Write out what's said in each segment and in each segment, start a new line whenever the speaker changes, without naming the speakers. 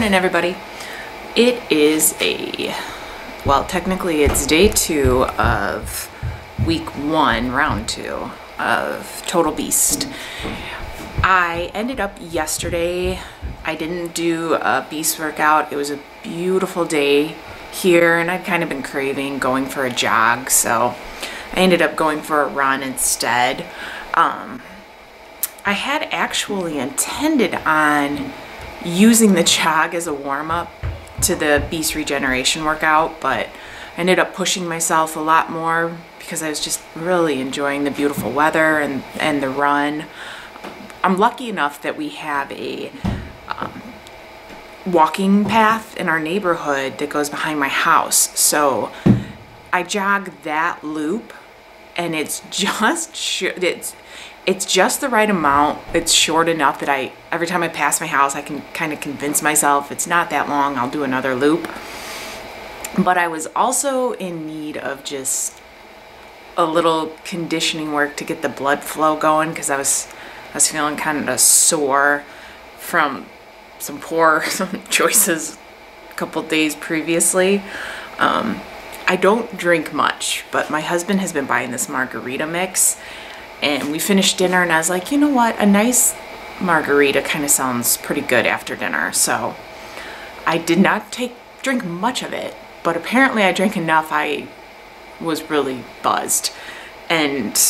morning, everybody. It is technically it's day 2 of week 1, round 2 of Total Beaxst. I ended up yesterday, I didn't do a Beaxst workout. It was a beautiful day here and I'd kind of been craving going for a jog, so I ended up going for a run instead. I had actually intended on using the jog as a warm-up to the Beaxst regeneration workout, but I ended up pushing myself a lot more because I was just really enjoying the beautiful weather and the run. I'm lucky enough that we have a walking path in our neighborhood that goes behind my house, so I jog that loop, and it's just the right amount. It's short enough that every time I pass my house, I can kind of convince myself it's not that long, I'll do another loop. But I was also in need of just a little conditioning work to get the blood flow going, because I was feeling kind of sore from some poor choices a couple days previously. I don't drink much, but my husband has been buying this margarita mix, and we finished dinner and I was like, you know what, a nice margarita kind of sounds pretty good after dinner. So I did not drink much of it, but apparently I drank enough. I was really buzzed, and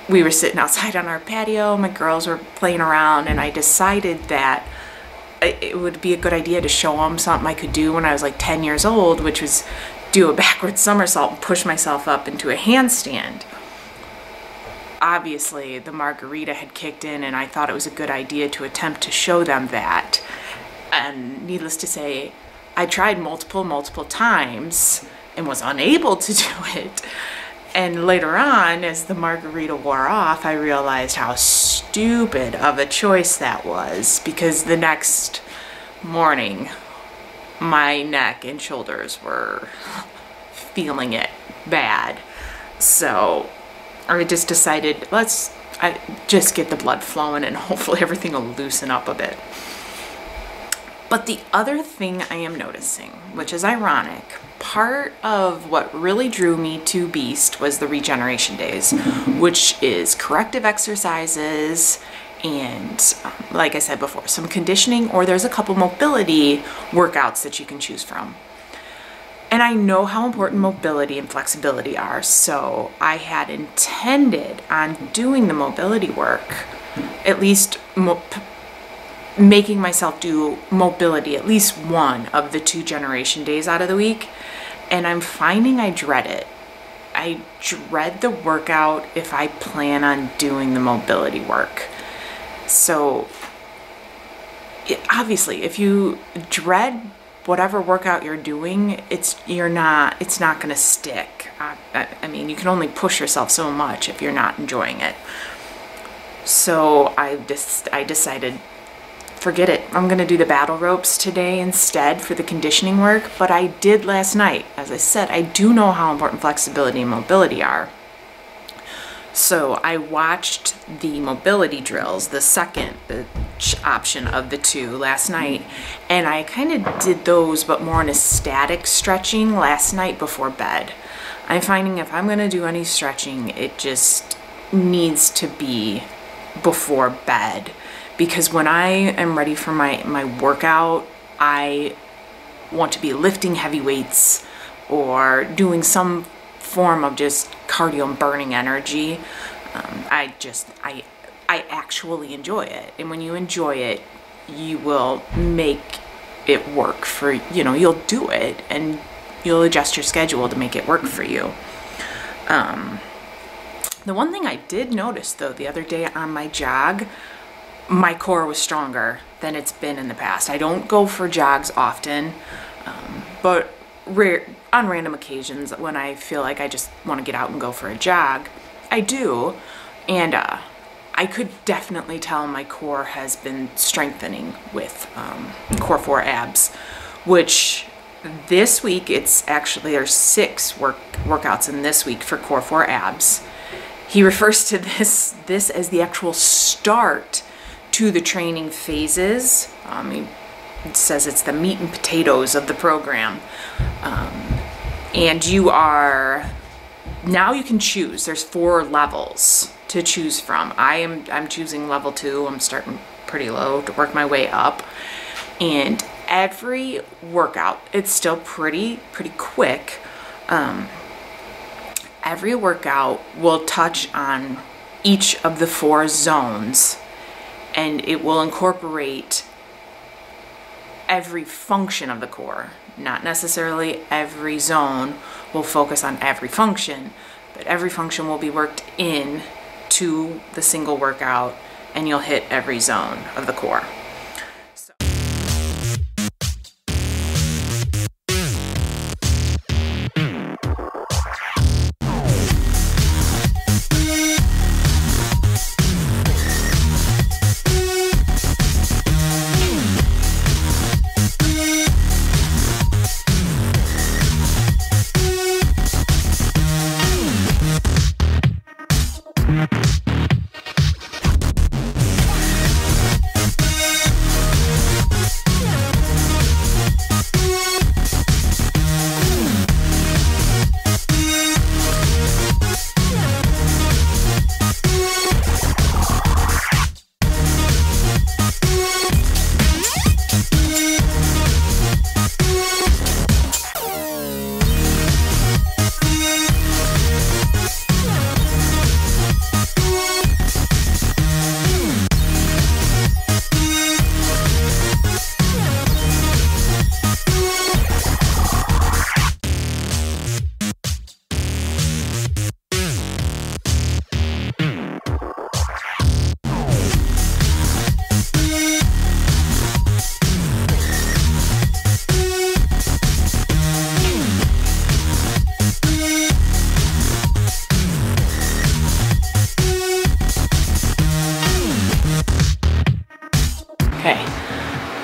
we were sitting outside on our patio, my girls were playing around, and I decided that it would be a good idea to show them something I could do when I was like 10 years old, which was do a backward somersault and push myself up into a handstand. Obviously, the margarita had kicked in, and I thought it was a good idea to attempt to show them that. And needless to say, I tried multiple times and was unable to do it. And later on, as the margarita wore off, I realized how stupid of a choice that was, because the next morning, my neck and shoulders were feeling it bad. So I just decided, let's just get the blood flowing and hopefully everything will loosen up a bit. But the other thing I am noticing, which is ironic, part of what really drew me to Beaxst was the regeneration days, which is corrective exercises and, like I said before, some conditioning, or there's a couple mobility workouts that you can choose from. And I know how important mobility and flexibility are, so I had intended on doing the mobility work, at least making myself do mobility at least one of the 2 generation days out of the week, and I'm finding I dread it. I dread the workout if I plan on doing the mobility work. So obviously, if you dread whatever workout you're doing, it's not going to stick. I mean, you can only push yourself so much if you're not enjoying it. So I decided, forget it. I'm going to do the battle ropes today instead for the conditioning work. But I did last night. As I said, I do know how important flexibility and mobility are. So I watched the mobility drills, the second option of the 2 last night, and I kind of did those but more in a static stretching last night before bed. I'm finding if I'm going to do any stretching, it just needs to be before bed, because when I am ready for my workout, I want to be lifting heavy weights or doing some form of just cardio and burning energy. I actually enjoy it, and when you enjoy it, you will make it work for, you'll do it and you'll adjust your schedule to make it work for you. The one thing I did notice though the other day on my jog, my core was stronger than it's been in the past. I don't go for jogs often, but on random occasions when I feel like I just want to get out and go for a jog, I do. And I could definitely tell my core has been strengthening with Core4 abs, which this week, there's 6 workouts in this week for Core4 abs. He refers to this as the actual start to the training phases. He it says it's the meat and potatoes of the program. And now you can choose. There's 4 levels to choose from. I'm choosing level 2. I'm starting pretty low to work my way up. And every workout, it's still pretty quick. Every workout will touch on each of the 4 zones, and it will incorporate every function of the core. Not necessarily every zone will focus on every function, but every function will be worked in to the single workout, and you'll hit every zone of the core.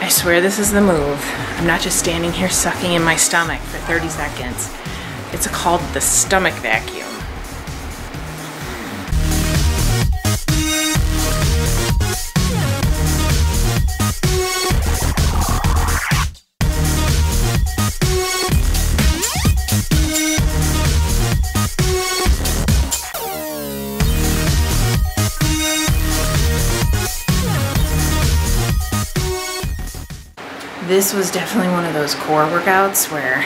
I swear this is the move. I'm not just standing here sucking in my stomach for 30 seconds. It's called the stomach vacuum. This was definitely one of those core workouts where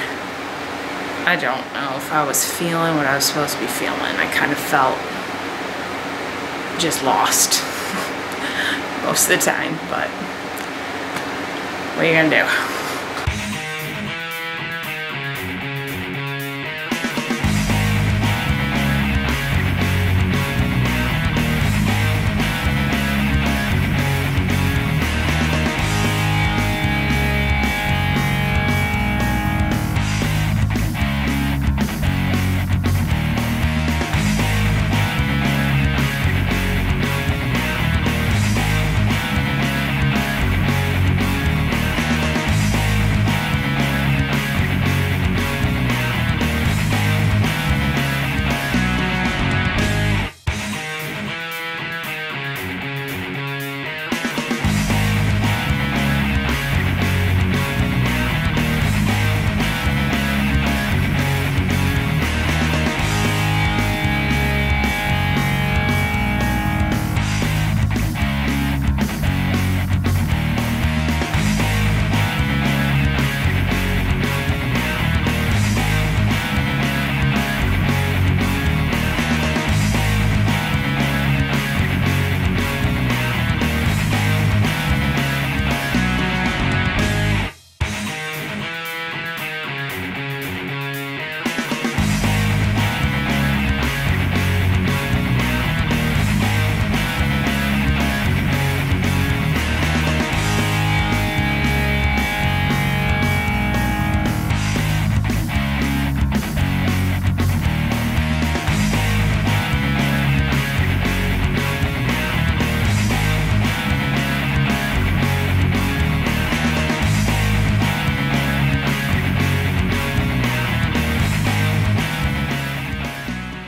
I don't know if I was feeling what I was supposed to be feeling. I kind of felt just lost most of the time, but what are you gonna do?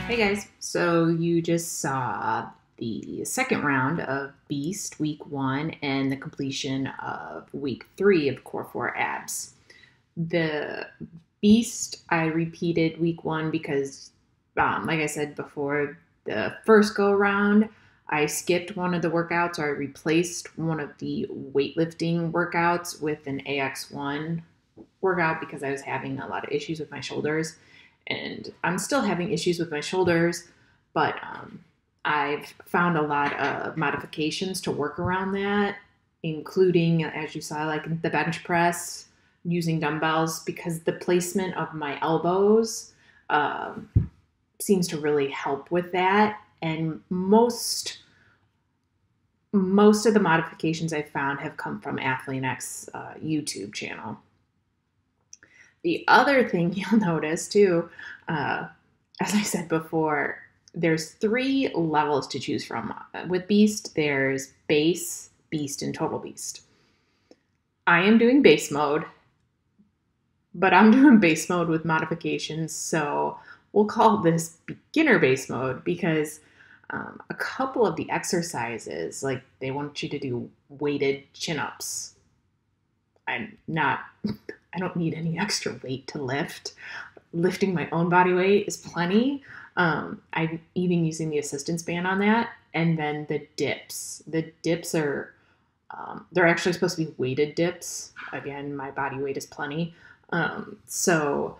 Hey guys, so you just saw the second round of Beaxst week 1 and the completion of week 3 of Core4 abs. The Beaxst I repeated week 1 because, like I said before, the first go around I skipped one of the workouts, or I replaced one of the weightlifting workouts with an AX1 workout because I was having a lot of issues with my shoulders. And I'm still having issues with my shoulders, but I've found a lot of modifications to work around that, including, as you saw, like the bench press, using dumbbells, because the placement of my elbows seems to really help with that. And most of the modifications I've found have come from Athlean-X YouTube channel. The other thing you'll notice too, as I said before, there's 3 levels to choose from. With Beaxst, there's base, beast, and total beast. I am doing base mode, but I'm doing base mode with modifications, so we'll call this beginner base mode because a couple of the exercises, like they want you to do weighted chin-ups. I don't need any extra weight to lift. Lifting my own body weight is plenty. I'm even using the assistance band on that. And then the dips. The dips are, they're actually supposed to be weighted dips. Again, my body weight is plenty. So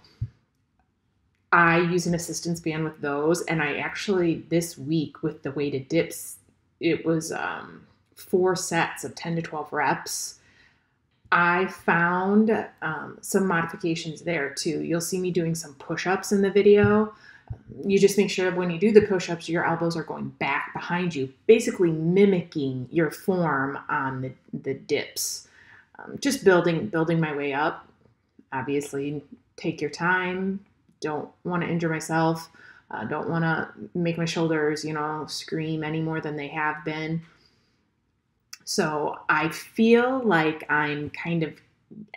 I use an assistance band with those. And I actually, this week with the weighted dips, it was 4 sets of 10 to 12 reps. I found some modifications there too. You'll see me doing some push-ups in the video. You just make sure when you do the push-ups, your elbows are going back behind you, basically mimicking your form on the dips. Just building my way up. Obviously, take your time. Don't want to injure myself. Don't want to make my shoulders, scream any more than they have been. So I feel like I'm kind of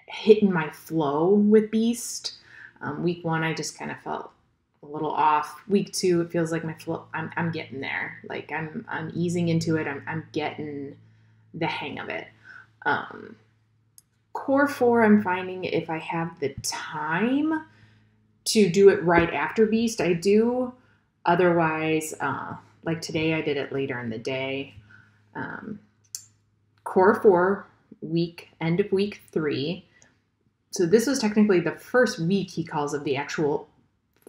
hitting my flow with Beaxst. Week 1, I just kind of felt a little off. Week 2, it feels like my flow. I'm getting there. Like I'm easing into it. I'm getting the hang of it. Core 4, I'm finding if I have the time to do it right after Beaxst, I do. Otherwise, like today, I did it later in the day. Core 4, end of week 3. So this was technically the first week, he calls, of the actual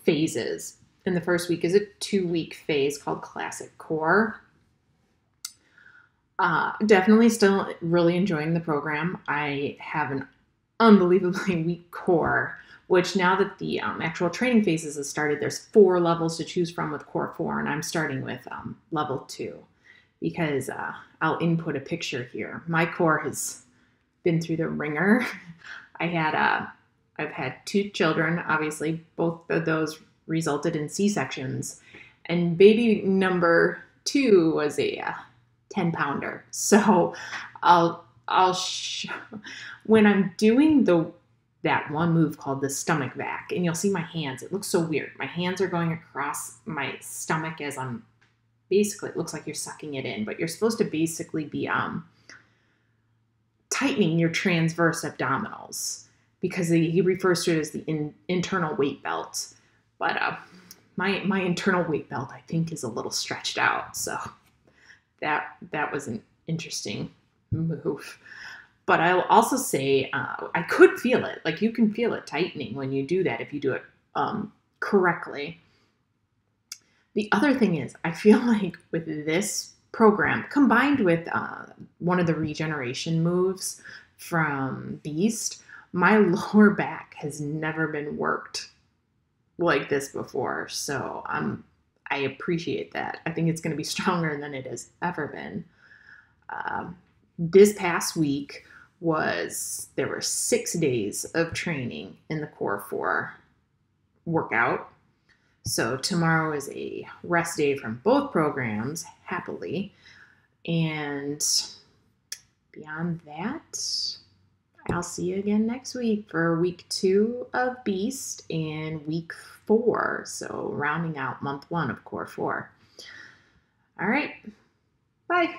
phases. And the first week is a 2-week phase called Classic Core. Definitely still really enjoying the program. I have an unbelievably weak core, which now that the actual training phases have started, there's 4 levels to choose from with Core 4, and I'm starting with level 2. Because I'll input a picture here. My core has been through the ringer. I've had 2 children, obviously. Both of those resulted in C-sections. And baby number 2 was a 10-pounder. So when I'm doing that one move called the stomach vac, and you'll see my hands, it looks so weird. My hands are going across my stomach as I'm basically, it looks like you're sucking it in, but you're supposed to basically be tightening your transverse abdominals, because he refers to it as the internal weight belt. But my internal weight belt, I think, is a little stretched out. So that was an interesting move. But I'll also say I could feel it. Like, you can feel it tightening when you do that if you do it correctly. The other thing is, I feel like with this program, combined with one of the regeneration moves from Beaxst, my lower back has never been worked like this before. So I appreciate that. I think it's going to be stronger than it has ever been. This past week there were 6 days of training in the Core 4 workout. So tomorrow is a rest day from both programs, happily. And beyond that, I'll see you again next week for week 2 of Beaxst and week 4. So rounding out month 1 of Core 4. All right. Bye.